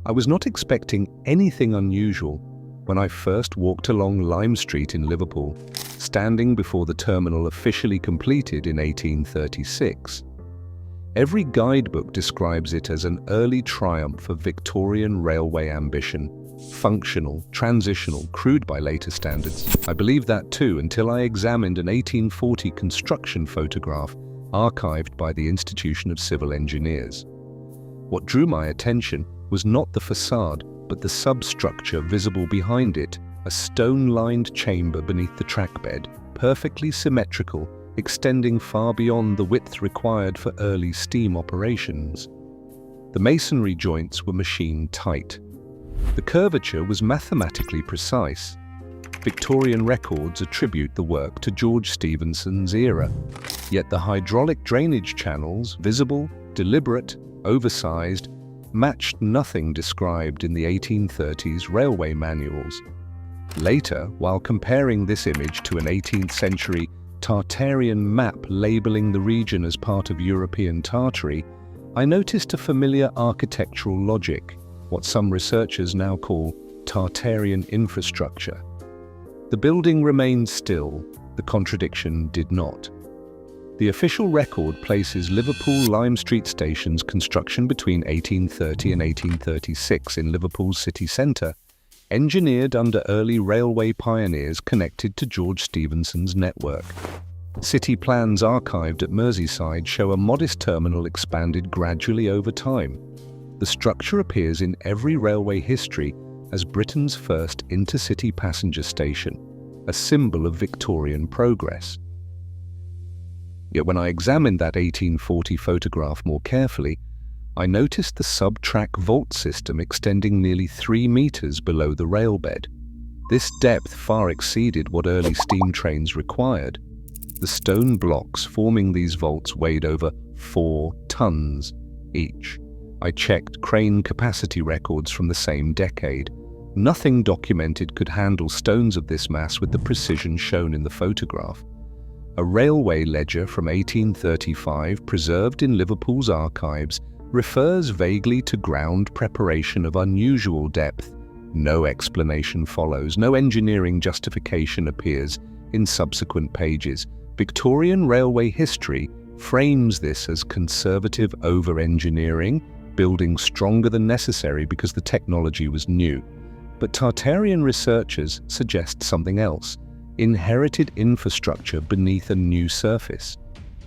I was not expecting anything unusual when I first walked along Lime Street in Liverpool, standing before the terminal officially completed in 1836. Every guidebook describes it as an early triumph of Victorian railway ambition, functional, transitional, crude by later standards. I believed that too until I examined an 1840 construction photograph archived by the Institution of Civil Engineers. What drew my attention was not the facade, but the substructure visible behind it, a stone-lined chamber beneath the trackbed, perfectly symmetrical, extending far beyond the width required for early steam operations. The masonry joints were machine-tight. The curvature was mathematically precise. Victorian records attribute the work to George Stephenson's era, yet the hydraulic drainage channels, visible, deliberate, oversized, matched nothing described in the 1830s railway manuals. Later, while comparing this image to an 18th century Tartarian map labeling the region as part of European Tartary, I noticed a familiar architectural logic, what some researchers now call Tartarian infrastructure. The building remained still, the contradiction did not. The official record places Liverpool Lime Street Station's construction between 1830 and 1836 in Liverpool's city centre, engineered under early railway pioneers connected to George Stephenson's network. City plans archived at Merseyside show a modest terminal expanded gradually over time. The structure appears in every railway history as Britain's first intercity passenger station, a symbol of Victorian progress. Yet when I examined that 1840 photograph more carefully, I noticed the sub-track vault system extending nearly 3 meters below the railbed. This depth far exceeded what early steam trains required. The stone blocks forming these vaults weighed over 4 tons each. I checked crane capacity records from the same decade. Nothing documented could handle stones of this mass with the precision shown in the photograph. A railway ledger from 1835 preserved in Liverpool's archives refers vaguely to ground preparation of unusual depth. No explanation follows, no engineering justification appears in subsequent pages. Victorian railway history frames this as conservative over-engineering, building stronger than necessary because the technology was new. But Tartarian researchers suggest something else: inherited infrastructure beneath a new surface.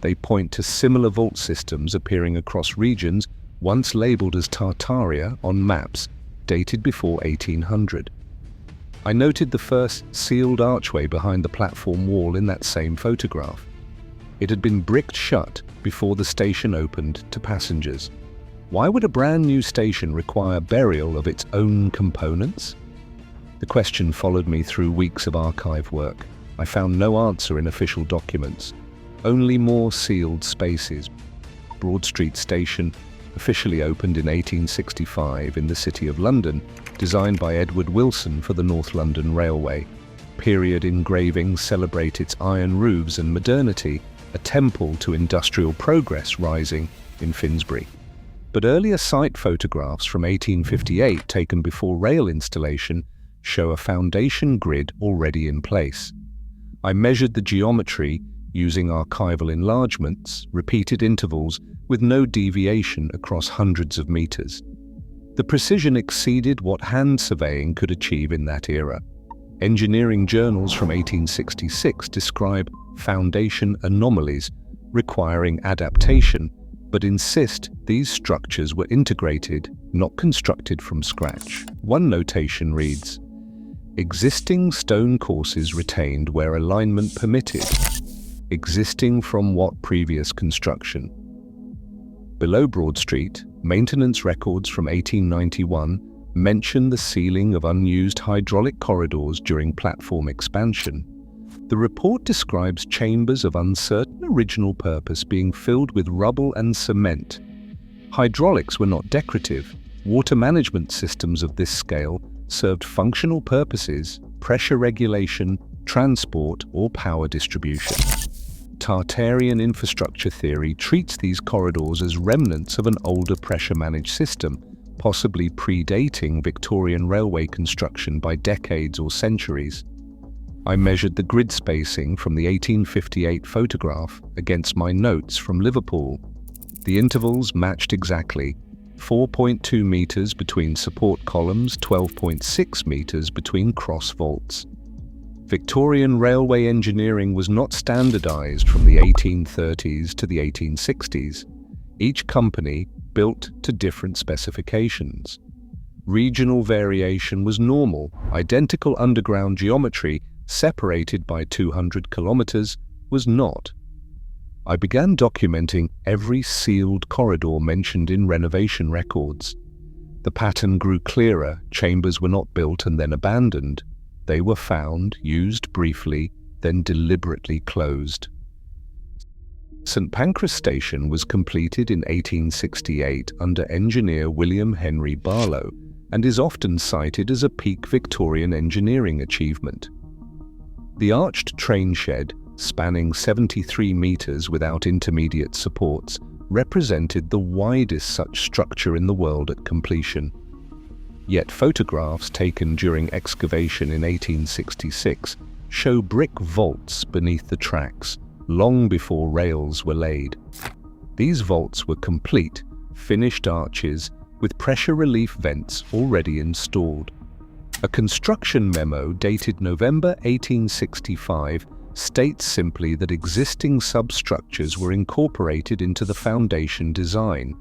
They point to similar vault systems appearing across regions once labeled as Tartaria on maps dated before 1800. I noted the first sealed archway behind the platform wall in that same photograph. It had been bricked shut before the station opened to passengers. Why would a brand new station require burial of its own components? The question followed me through weeks of archive work. I found no answer in official documents, only more sealed spaces. Broad Street Station, officially opened in 1865 in the City of London, designed by Edward Wilson for the North London Railway. Period engravings celebrate its iron roofs and modernity, a temple to industrial progress rising in Finsbury. But earlier site photographs from 1858 taken before rail installation show a foundation grid already in place. I measured the geometry using archival enlargements, repeated intervals, with no deviation across hundreds of meters. The precision exceeded what hand surveying could achieve in that era. Engineering journals from 1866 describe foundation anomalies requiring adaptation, but insist these structures were integrated, not constructed from scratch. One notation reads, "Existing stone courses retained where alignment permitted. Existing from what previous construction?" Below Broad Street, maintenance records from 1891 mention the sealing of unused hydraulic corridors during platform expansion. The report describes chambers of uncertain original purpose being filled with rubble and cement. Hydraulics were not decorative. Water management systems of this scale served functional purposes, pressure regulation, transport, or power distribution. Tartarian infrastructure theory treats these corridors as remnants of an older pressure-managed system, possibly predating Victorian railway construction by decades or centuries. I measured the grid spacing from the 1858 photograph against my notes from Liverpool. The intervals matched exactly: 4.2 meters between support columns, 12.6 meters between cross vaults. Victorian railway engineering was not standardized from the 1830s to the 1860s. Each company built to different specifications. Regional variation was normal. Identical underground geometry, separated by 200 kilometers, was not. I began documenting every sealed corridor mentioned in renovation records. The pattern grew clearer. Chambers were not built and then abandoned. They were found, used briefly, then deliberately closed. St Pancras Station was completed in 1868 under engineer William Henry Barlow and is often cited as a peak Victorian engineering achievement. The arched train shed, spanning 73 meters without intermediate supports, represented the widest such structure in the world at completion. Yet photographs taken during excavation in 1866 show brick vaults beneath the tracks, long before rails were laid. These vaults were complete, finished arches with pressure relief vents already installed. A construction memo dated November 1865 states simply that existing substructures were incorporated into the foundation design.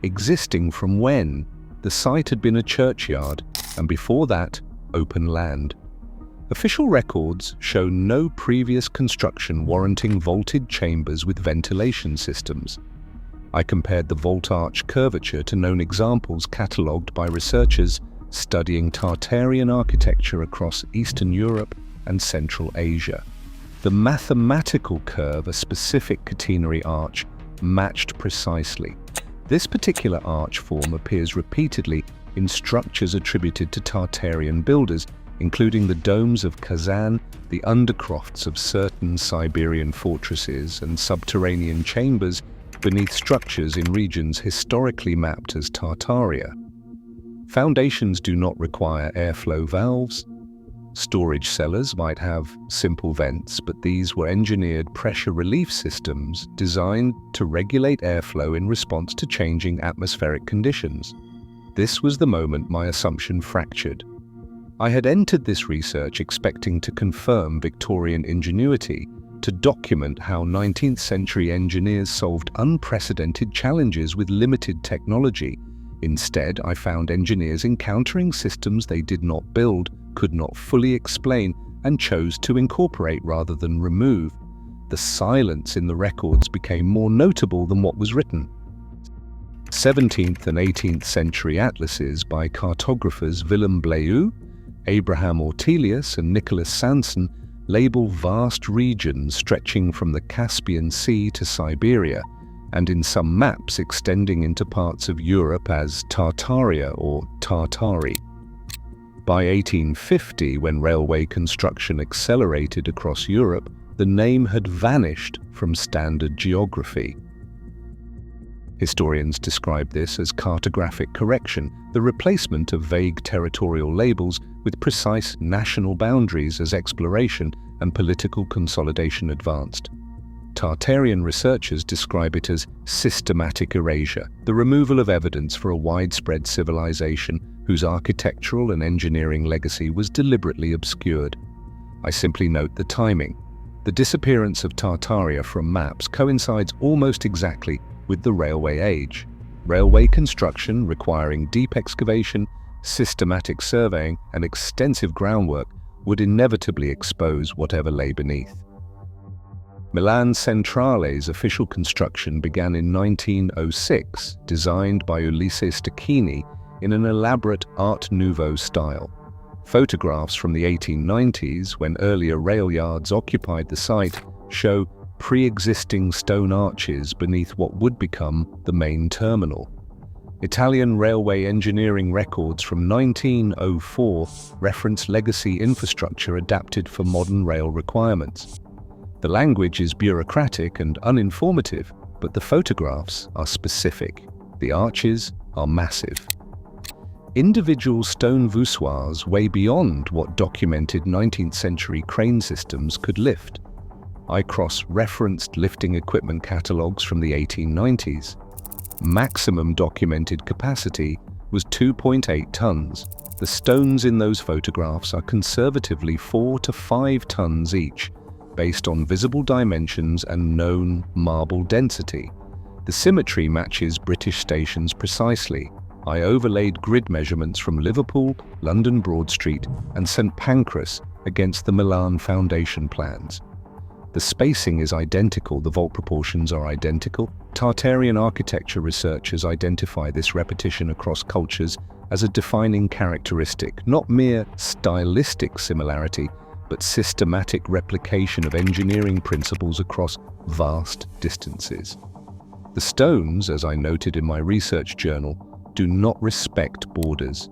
Existing from when? The site had been a churchyard, and before that, open land. Official records show no previous construction warranting vaulted chambers with ventilation systems. I compared the vault arch curvature to known examples catalogued by researchers studying Tartarian architecture across Eastern Europe and Central Asia. The mathematical curve, a specific catenary arch, matched precisely. This particular arch form appears repeatedly in structures attributed to Tartarian builders, including the domes of Kazan, the undercrofts of certain Siberian fortresses, and subterranean chambers beneath structures in regions historically mapped as Tartaria. Foundations do not require airflow valves. Storage cellars might have simple vents, but these were engineered pressure relief systems designed to regulate airflow in response to changing atmospheric conditions. This was the moment my assumption fractured. I had entered this research expecting to confirm Victorian ingenuity, to document how 19th century engineers solved unprecedented challenges with limited technology. Instead, I found engineers encountering systems they did not build, could not fully explain, and chose to incorporate rather than remove. The silence in the records became more notable than what was written. 17th and 18th century atlases by cartographers Willem Bleu, Abraham Ortelius, and Nicholas Sanson label vast regions stretching from the Caspian Sea to Siberia, and in some maps extending into parts of Europe as Tartaria or Tartari. By 1850, when railway construction accelerated across Europe, the name had vanished from standard geography. Historians describe this as cartographic correction, the replacement of vague territorial labels with precise national boundaries as exploration and political consolidation advanced. Tartarian researchers describe it as systematic erasure, the removal of evidence for a widespread civilization whose architectural and engineering legacy was deliberately obscured. I simply note the timing. The disappearance of Tartaria from maps coincides almost exactly with the railway age. Railway construction requiring deep excavation, systematic surveying, and extensive groundwork would inevitably expose whatever lay beneath. Milan Centrale's official construction began in 1906, designed by Ulisse Stecchini in an elaborate Art Nouveau style. Photographs from the 1890s, when earlier rail yards occupied the site, show pre-existing stone arches beneath what would become the main terminal. Italian railway engineering records from 1904 reference legacy infrastructure adapted for modern rail requirements. The language is bureaucratic and uninformative, but the photographs are specific. The arches are massive. Individual stone voussoirs weigh beyond what documented 19th century crane systems could lift. I cross-referenced lifting equipment catalogues from the 1890s. Maximum documented capacity was 2.8 tons. The stones in those photographs are conservatively 4 to 5 tons each, based on visible dimensions and known marble density. The symmetry matches British stations precisely. I overlaid grid measurements from Liverpool, London Broad Street, and St Pancras against the Milan foundation plans. The spacing is identical, the vault proportions are identical. Tartarian architecture researchers identify this repetition across cultures as a defining characteristic, not mere stylistic similarity, but systematic replication of engineering principles across vast distances. The stones, as I noted in my research journal, do not respect borders.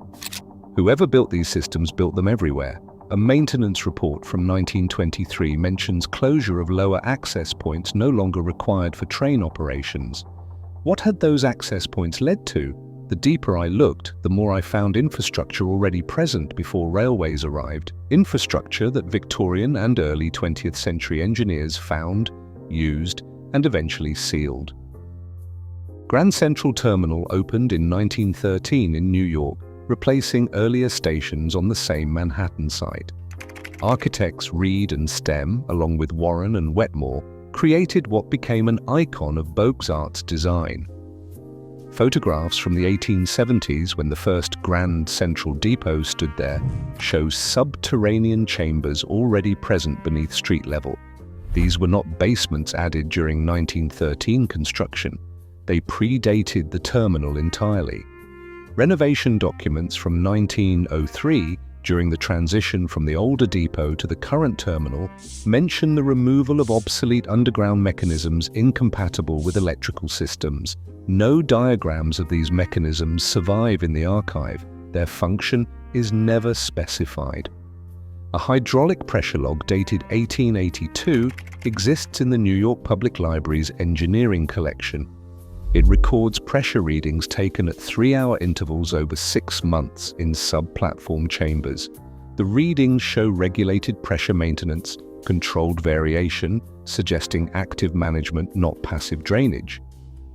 Whoever built these systems built them everywhere. A maintenance report from 1923 mentions closure of lower access points no longer required for train operations. What had those access points led to? The deeper I looked, the more I found infrastructure already present before railways arrived. Infrastructure that Victorian and early 20th century engineers found, used, and eventually sealed. Grand Central Terminal opened in 1913 in New York, replacing earlier stations on the same Manhattan site. Architects Reed and Stem, along with Warren and Wetmore, created what became an icon of Beaux-Arts design. Photographs from the 1870s, when the first Grand Central Depot stood there, show subterranean chambers already present beneath street level. These were not basements added during 1913 construction. They predated the terminal entirely. Renovation documents from 1903, during the transition from the older depot to the current terminal, mention the removal of obsolete underground mechanisms incompatible with electrical systems. No diagrams of these mechanisms survive in the archive. Their function is never specified. A hydraulic pressure log dated 1882 exists in the New York Public Library's engineering collection. It records pressure readings taken at 3-hour intervals over 6 months in sub-platform chambers. The readings show regulated pressure maintenance, controlled variation, suggesting active management, not passive drainage.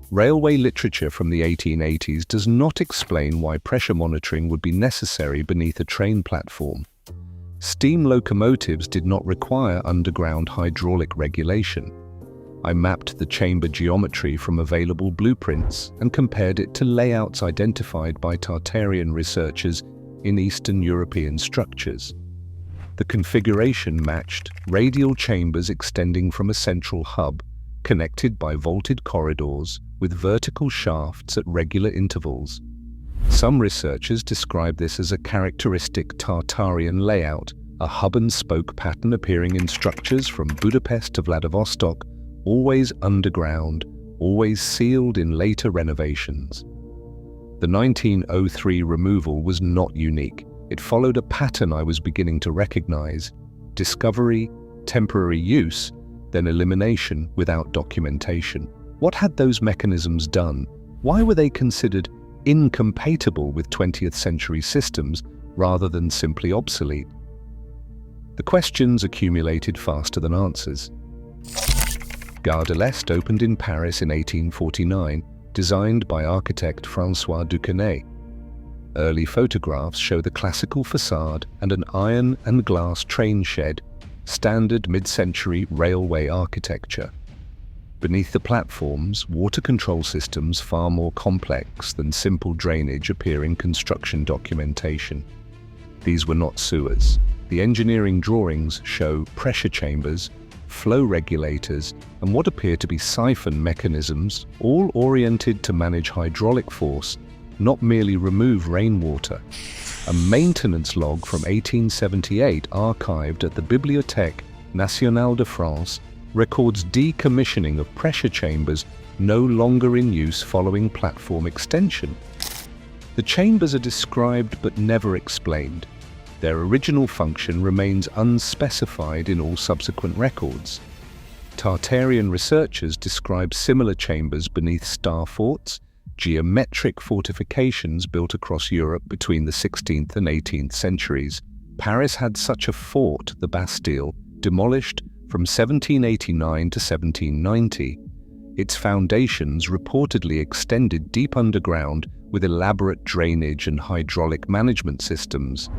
Railway literature from the 1880s does not explain why pressure monitoring would be necessary beneath a train platform. Steam locomotives did not require underground hydraulic regulation. I mapped the chamber geometry from available blueprints and compared it to layouts identified by Tartarian researchers in Eastern European structures. The configuration matched radial chambers extending from a central hub, connected by vaulted corridors with vertical shafts at regular intervals. Some researchers describe this as a characteristic Tartarian layout, a hub-and-spoke pattern appearing in structures from Budapest to Vladivostok, always underground, always sealed in later renovations. The 1903 removal was not unique. It followed a pattern I was beginning to recognize: discovery, temporary use, then elimination without documentation. What had those mechanisms done? Why were they considered incompatible with 20th century systems rather than simply obsolete? The questions accumulated faster than answers. Gare de l'Est opened in Paris in 1849, designed by architect François Duquesnay. Early photographs show the classical facade and an iron and glass train shed, standard mid-century railway architecture. Beneath the platforms, water control systems far more complex than simple drainage appear in construction documentation. These were not sewers. The engineering drawings show pressure chambers, flow regulators, and what appear to be siphon mechanisms, all oriented to manage hydraulic force, not merely remove rainwater. A maintenance log from 1878 archived at the Bibliothèque Nationale de France records decommissioning of pressure chambers no longer in use following platform extension. The chambers are described but never explained. Their original function remains unspecified in all subsequent records. Tartarian researchers describe similar chambers beneath star forts, geometric fortifications built across Europe between the 16th and 18th centuries. Paris had such a fort, the Bastille, demolished from 1789 to 1790. Its foundations reportedly extended deep underground with elaborate drainage and hydraulic management systems.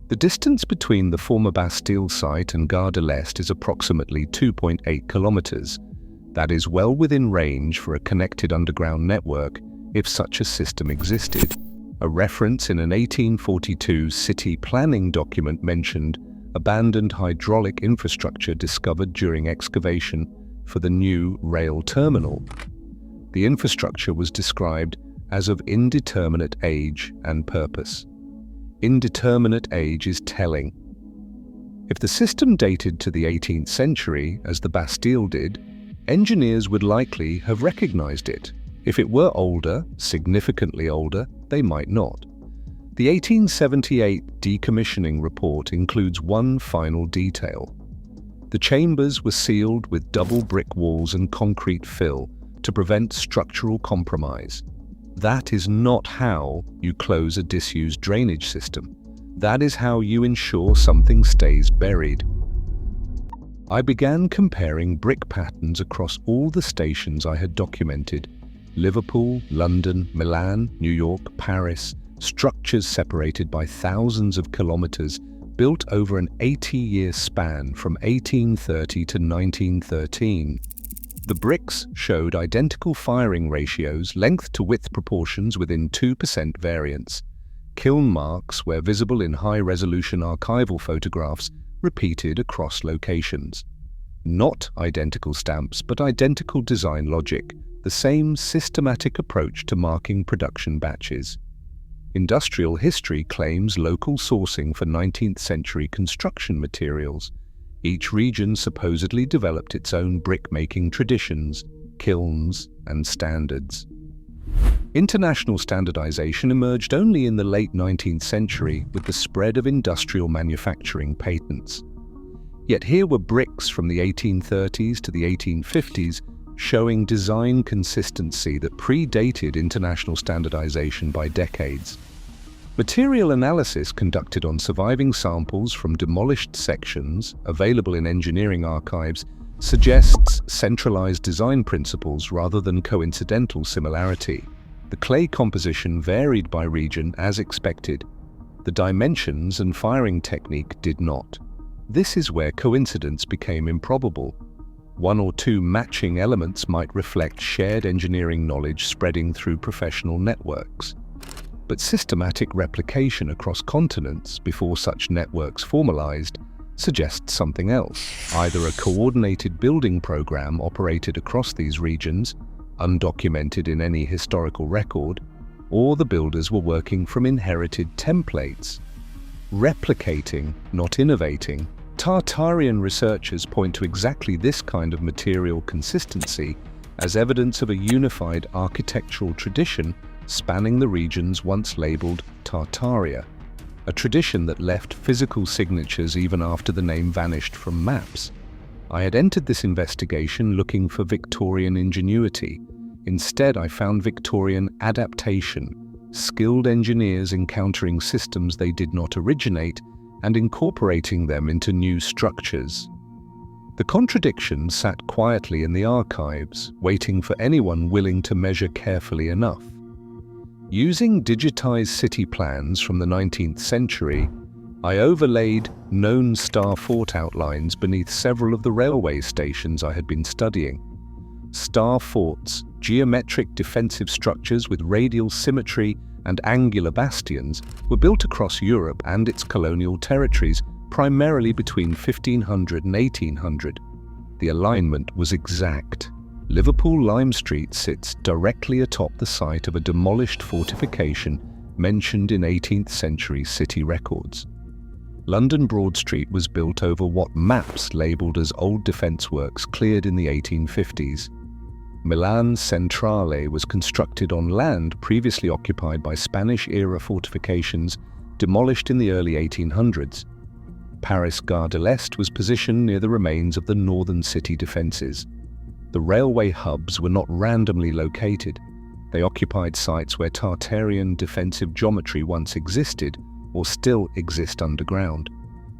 The distance between the former Bastille site and Gare de l'Est is approximately 2.8 kilometers. That is well within range for a connected underground network if such a system existed. A reference in an 1842 city planning document mentioned abandoned hydraulic infrastructure discovered during excavation for the new rail terminal. The infrastructure was described as of indeterminate age and purpose. Indeterminate age is telling. If the system dated to the 18th century, as the Bastille did, engineers would likely have recognized it. If it were older, significantly older, they might not. The 1878 decommissioning report includes one final detail. The chambers were sealed with double brick walls and concrete fill to prevent structural compromise. That is not how you close a disused drainage system. That is how you ensure something stays buried. I began comparing brick patterns across all the stations I had documented: Liverpool, London, Milan, New York, Paris, structures separated by thousands of kilometers, built over an 80-year span from 1830 to 1913. The bricks showed identical firing ratios, length to width proportions within 2% variance. Kiln marks were visible in high-resolution archival photographs repeated across locations. Not identical stamps, but identical design logic, the same systematic approach to marking production batches. Industrial history claims local sourcing for 19th century construction materials. Each region supposedly developed its own brick-making traditions, kilns, and standards. International standardization emerged only in the late 19th century with the spread of industrial manufacturing patents. Yet here were bricks from the 1830s to the 1850s showing design consistency that predated international standardization by decades. Material analysis conducted on surviving samples from demolished sections, available in engineering archives, suggests centralized design principles rather than coincidental similarity. The clay composition varied by region as expected. The dimensions and firing technique did not. This is where coincidence became improbable. One or two matching elements might reflect shared engineering knowledge spreading through professional networks. But systematic replication across continents before such networks formalized suggests something else. Either a coordinated building program operated across these regions, undocumented in any historical record, or the builders were working from inherited templates. Replicating, not innovating. Tartarian researchers point to exactly this kind of material consistency as evidence of a unified architectural tradition spanning the regions once labeled Tartaria, a tradition that left physical signatures even after the name vanished from maps. I had entered this investigation looking for Victorian ingenuity. Instead, I found Victorian adaptation, skilled engineers encountering systems they did not originate and incorporating them into new structures. The contradiction sat quietly in the archives, waiting for anyone willing to measure carefully enough. Using digitized city plans from the 19th century, I overlaid known star fort outlines beneath several of the railway stations I had been studying. Star forts, geometric defensive structures with radial symmetry and angular bastions, were built across Europe and its colonial territories, primarily between 1500 and 1800. The alignment was exact. Liverpool Lime Street sits directly atop the site of a demolished fortification mentioned in 18th century city records. London Broad Street was built over what maps labelled as old defence works cleared in the 1850s. Milan Centrale was constructed on land previously occupied by Spanish-era fortifications demolished in the early 1800s. Paris Gare de l'Est was positioned near the remains of the northern city defences. The railway hubs were not randomly located. They occupied sites where Tartarian defensive geometry once existed or still exist underground.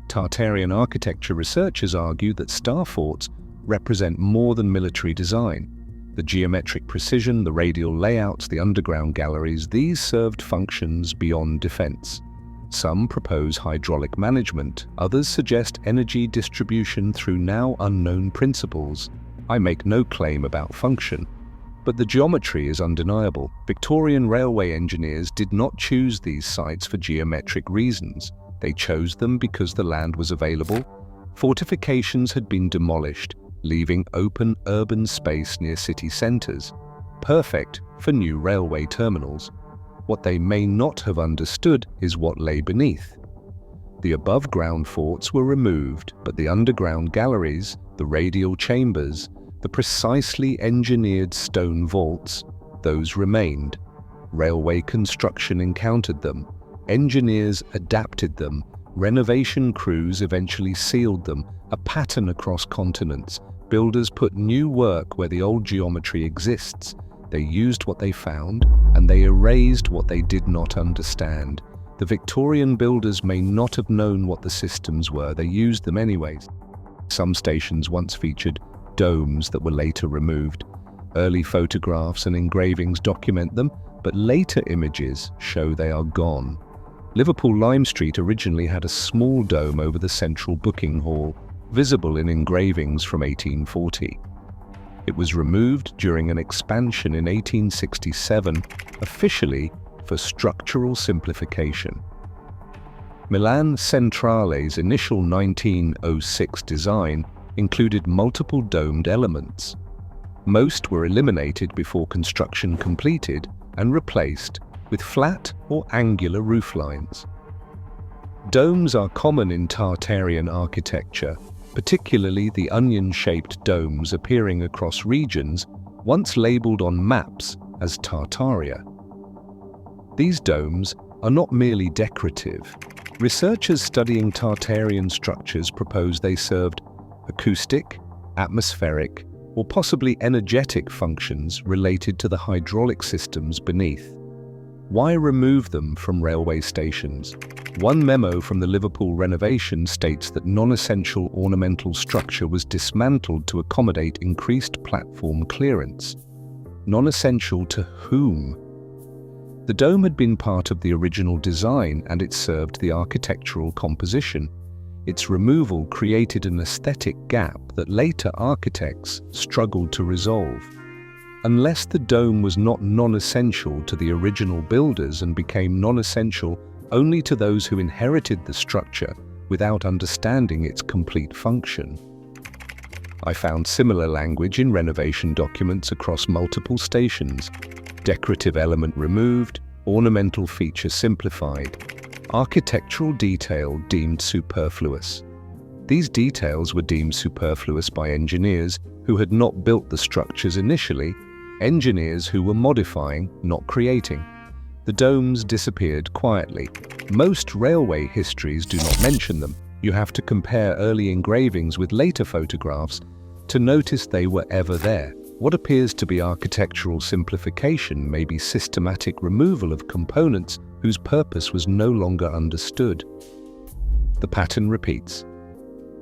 Tartarian architecture researchers argue that star forts represent more than military design. The geometric precision, the radial layouts, the underground galleries, these served functions beyond defense. Some propose hydraulic management, others suggest energy distribution through now unknown principles. I make no claim about function, but the geometry is undeniable. Victorian railway engineers did not choose these sites for geometric reasons. They chose them because the land was available. Fortifications had been demolished, leaving open urban space near city centres, perfect for new railway terminals. What they may not have understood is what lay beneath. The above-ground forts were removed, but the underground galleries, the radial chambers, the precisely engineered stone vaults, those remained. Railway construction encountered them. Engineers adapted them. Renovation crews eventually sealed them, a pattern across continents. Builders put new work where the old geometry exists. They used what they found, and they erased what they did not understand. The Victorian builders may not have known what the systems were, they used them anyways. Some stations once featured domes that were later removed. Early photographs and engravings document them, but later images show they are gone. Liverpool Lime Street originally had a small dome over the central booking hall, visible in engravings from 1840. It was removed during an expansion in 1867, officially for structural simplification. Milan Centrale's initial 1906 design included multiple domed elements. Most were eliminated before construction completed and replaced with flat or angular rooflines. Domes are common in Tartarian architecture, particularly the onion-shaped domes appearing across regions once labelled on maps as Tartaria. These domes are not merely decorative. Researchers studying Tartarian structures propose they served acoustic, atmospheric, or possibly energetic functions related to the hydraulic systems beneath. Why remove them from railway stations? One memo from the Liverpool renovation states that non-essential ornamental structure was dismantled to accommodate increased platform clearance. Non-essential to whom? The dome had been part of the original design and it served the architectural composition. Its removal created an aesthetic gap that later architects struggled to resolve. Unless the dome was not non-essential to the original builders and became non-essential only to those who inherited the structure without understanding its complete function. I found similar language in renovation documents across multiple stations. Decorative element removed, ornamental feature simplified, architectural detail deemed superfluous. These details were deemed superfluous by engineers who had not built the structures initially, engineers who were modifying, not creating. The domes disappeared quietly. Most railway histories do not mention them. You have to compare early engravings with later photographs to notice they were ever there. What appears to be architectural simplification may be systematic removal of components whose purpose was no longer understood. The pattern repeats.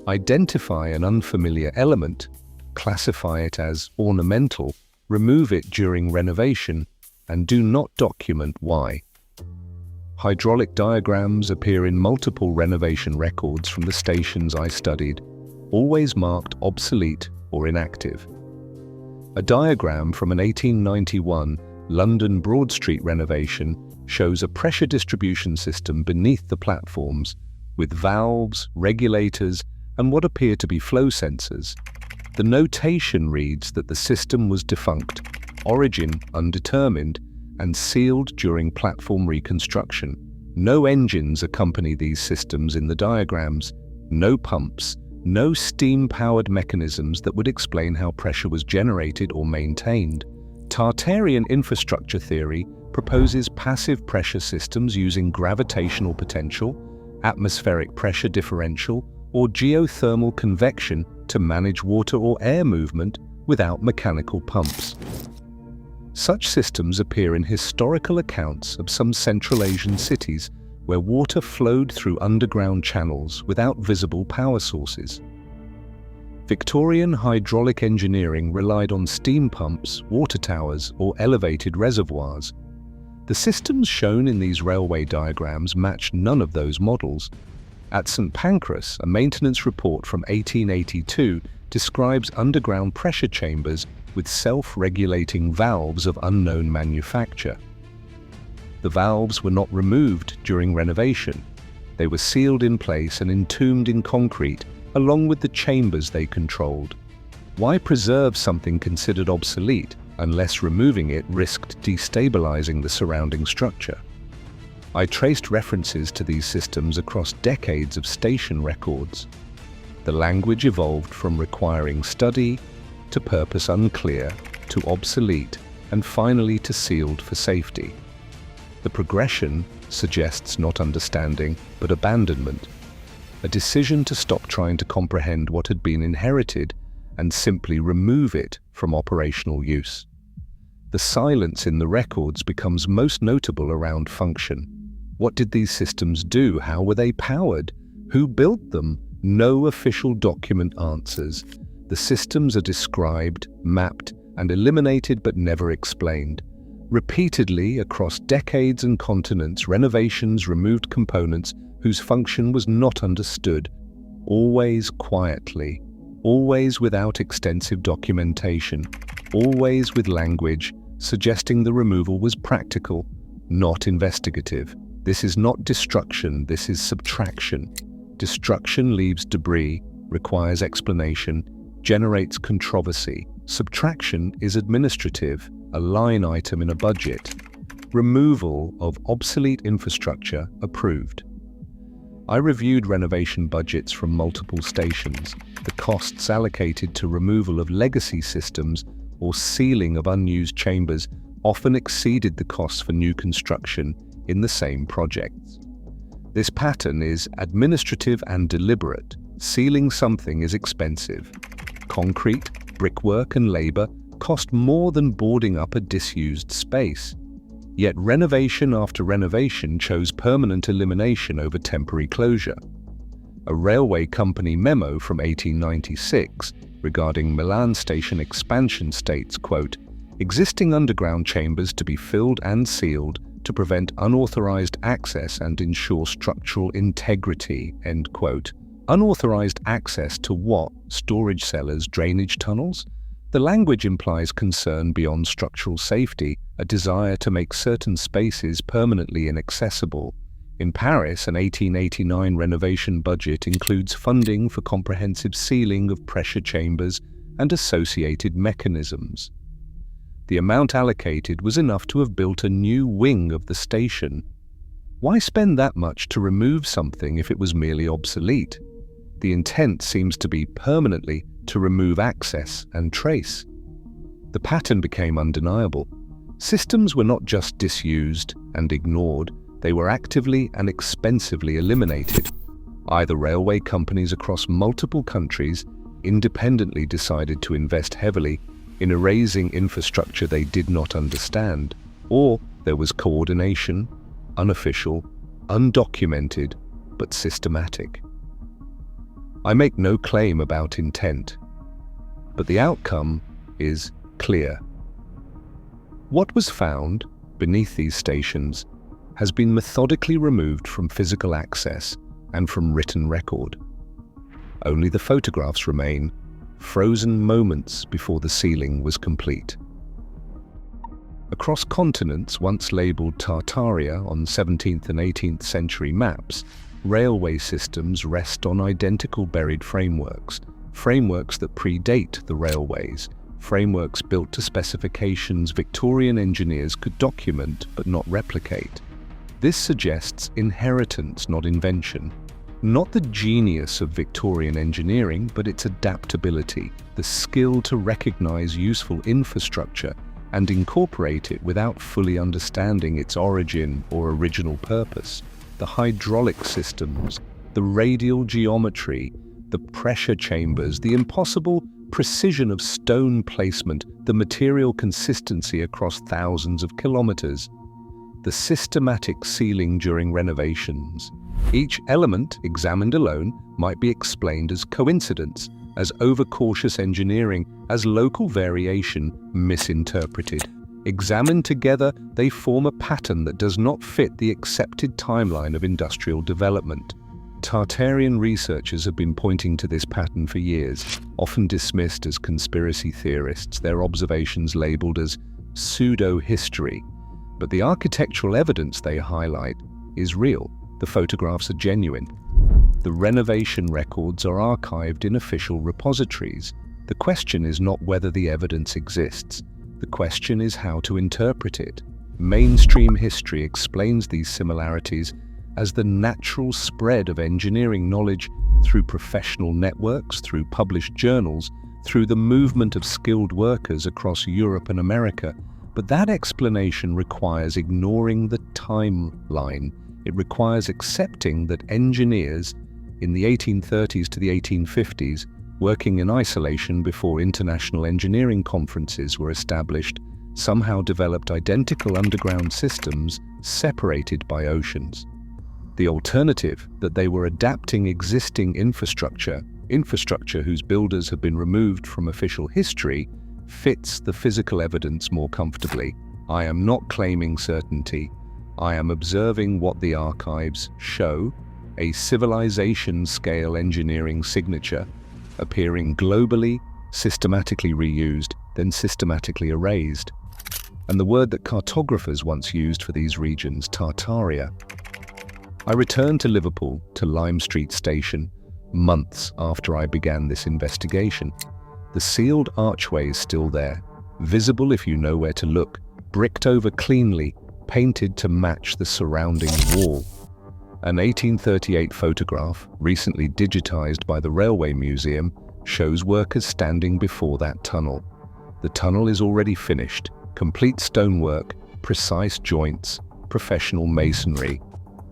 Identify an unfamiliar element, classify it as ornamental, remove it during renovation, and do not document why. Hydraulic diagrams appear in multiple renovation records from the stations I studied, always marked obsolete or inactive. A diagram from an 1891 London Broad Street renovation shows a pressure distribution system beneath the platforms, with valves, regulators, and what appear to be flow sensors. The notation reads that the system was defunct, origin undetermined, and sealed during platform reconstruction. No engines accompany these systems in the diagrams, no pumps, no steam-powered mechanisms that would explain how pressure was generated or maintained. Tartarian infrastructure theory proposes passive pressure systems using gravitational potential, atmospheric pressure differential, or geothermal convection to manage water or air movement without mechanical pumps. Such systems appear in historical accounts of some Central Asian cities where water flowed through underground channels without visible power sources. Victorian hydraulic engineering relied on steam pumps, water towers, or elevated reservoirs. The systems shown in these railway diagrams match none of those models. At St. Pancras, a maintenance report from 1882 describes underground pressure chambers with self-regulating valves of unknown manufacture. The valves were not removed during renovation. They were sealed in place and entombed in concrete, along with the chambers they controlled. Why preserve something considered obsolete unless removing it risked destabilizing the surrounding structure? I traced references to these systems across decades of station records. The language evolved from requiring study to purpose unclear, to obsolete, and finally to sealed for safety. The progression suggests not understanding, but abandonment, a decision to stop trying to comprehend what had been inherited and simply remove it from operational use. The silence in the records becomes most notable around function. What did these systems do? How were they powered? Who built them? No official document answers. The systems are described, mapped, and eliminated but never explained. Repeatedly, across decades and continents, renovations removed components whose function was not understood, always quietly, always without extensive documentation, always with language suggesting the removal was practical, not investigative. This is not destruction, this is subtraction. Destruction leaves debris, requires explanation, generates controversy. Subtraction is administrative, a line item in a budget. Removal of obsolete infrastructure approved. I reviewed renovation budgets from multiple stations. The costs allocated to removal of legacy systems or sealing of unused chambers often exceeded the costs for new construction in the same projects. This pattern is administrative and deliberate. Sealing something is expensive. Concrete, brickwork, and labor cost more than boarding up a disused space. Yet renovation after renovation chose permanent elimination over temporary closure. A railway company memo from 1896 regarding Milan station expansion states, quote, "Existing underground chambers to be filled and sealed to prevent unauthorized access and ensure structural integrity," end quote. Unauthorized access to what? Storage cellars, drainage tunnels? The language implies concern beyond structural safety, a desire to make certain spaces permanently inaccessible. In Paris, an 1889 renovation budget includes funding for comprehensive sealing of pressure chambers and associated mechanisms. The amount allocated was enough to have built a new wing of the station. Why spend that much to remove something if it was merely obsolete? The intent seems to be permanently to remove access and trace. The pattern became undeniable. Systems were not just disused and ignored, they were actively and expensively eliminated. Either railway companies across multiple countries independently decided to invest heavily in erasing infrastructure they did not understand, or there was coordination, unofficial, undocumented, but systematic. I make no claim about intent, but the outcome is clear. What was found beneath these stations has been methodically removed from physical access and from written record. Only the photographs remain, frozen moments before the sealing was complete. Across continents once labelled Tartaria on 17th and 18th century maps, railway systems rest on identical buried frameworks, frameworks that predate the railways, frameworks built to specifications Victorian engineers could document but not replicate. This suggests inheritance, not invention. Not the genius of Victorian engineering, but its adaptability, the skill to recognize useful infrastructure and incorporate it without fully understanding its origin or original purpose. The hydraulic systems, the radial geometry, the pressure chambers, the impossible precision of stone placement, the material consistency across thousands of kilometers, the systematic sealing during renovations. Each element, examined alone, might be explained as coincidence, as overcautious engineering, as local variation misinterpreted. Examined together, they form a pattern that does not fit the accepted timeline of industrial development. Tartarian researchers have been pointing to this pattern for years, often dismissed as conspiracy theorists, their observations labeled as pseudo-history. But the architectural evidence they highlight is real. The photographs are genuine. The renovation records are archived in official repositories. The question is not whether the evidence exists. The question is how to interpret it. Mainstream history explains these similarities as the natural spread of engineering knowledge through professional networks, through published journals, through the movement of skilled workers across Europe and America. But that explanation requires ignoring the timeline. It requires accepting that engineers in the 1830s to the 1850s, working in isolation before international engineering conferences were established, somehow developed identical underground systems separated by oceans. The alternative, that they were adapting existing infrastructure whose builders have been removed from official history, fits the physical evidence more comfortably. I am not claiming certainty. I am observing what the archives show, a civilization-scale engineering signature, appearing globally, systematically reused, then systematically erased. And the word that cartographers once used for these regions, Tartaria. I returned to Liverpool, to Lime Street Station, months after I began this investigation. The sealed archway is still there, visible if you know where to look, bricked over cleanly, painted to match the surrounding wall. An 1838 photograph, recently digitized by the Railway Museum, shows workers standing before that tunnel. The tunnel is already finished, complete stonework, precise joints, professional masonry.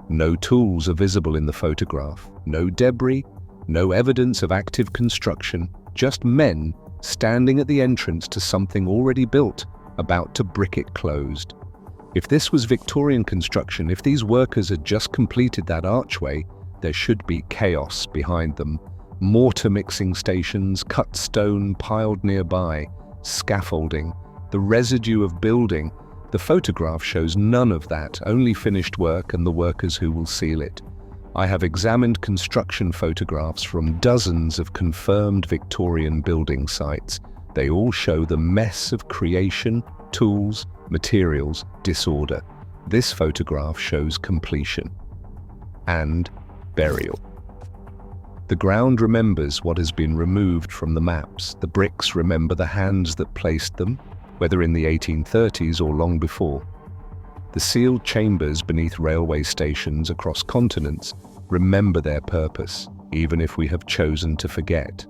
No tools are visible in the photograph, no debris, no evidence of active construction, just men standing at the entrance to something already built, about to brick it closed. If this was Victorian construction, if these workers had just completed that archway, there should be chaos behind them. Mortar mixing stations, cut stone piled nearby, scaffolding, the residue of building. The photograph shows none of that, only finished work and the workers who will seal it. I have examined construction photographs from dozens of confirmed Victorian building sites. They all show the mess of creation, tools, materials, disorder. This photograph shows completion and burial. The ground remembers what has been removed from the maps. The bricks remember the hands that placed them, whether in the 1830s or long before. The sealed chambers beneath railway stations across continents remember their purpose, even if we have chosen to forget.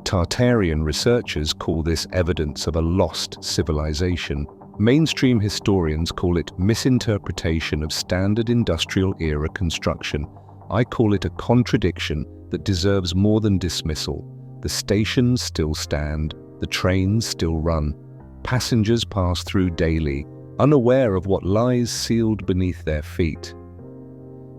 Tartarian researchers call this evidence of a lost civilization. Mainstream historians call it misinterpretation of standard industrial era construction. I call it a contradiction that deserves more than dismissal. The stations still stand, the trains still run. Passengers pass through daily, unaware of what lies sealed beneath their feet.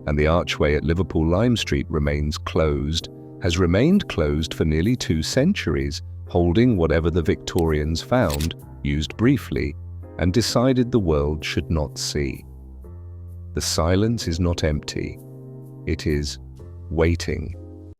And the archway at Liverpool Lime Street remains closed, has remained closed for nearly 2 centuries, holding whatever the Victorians found, used briefly, and decided the world should not see. The silence is not empty. It is waiting.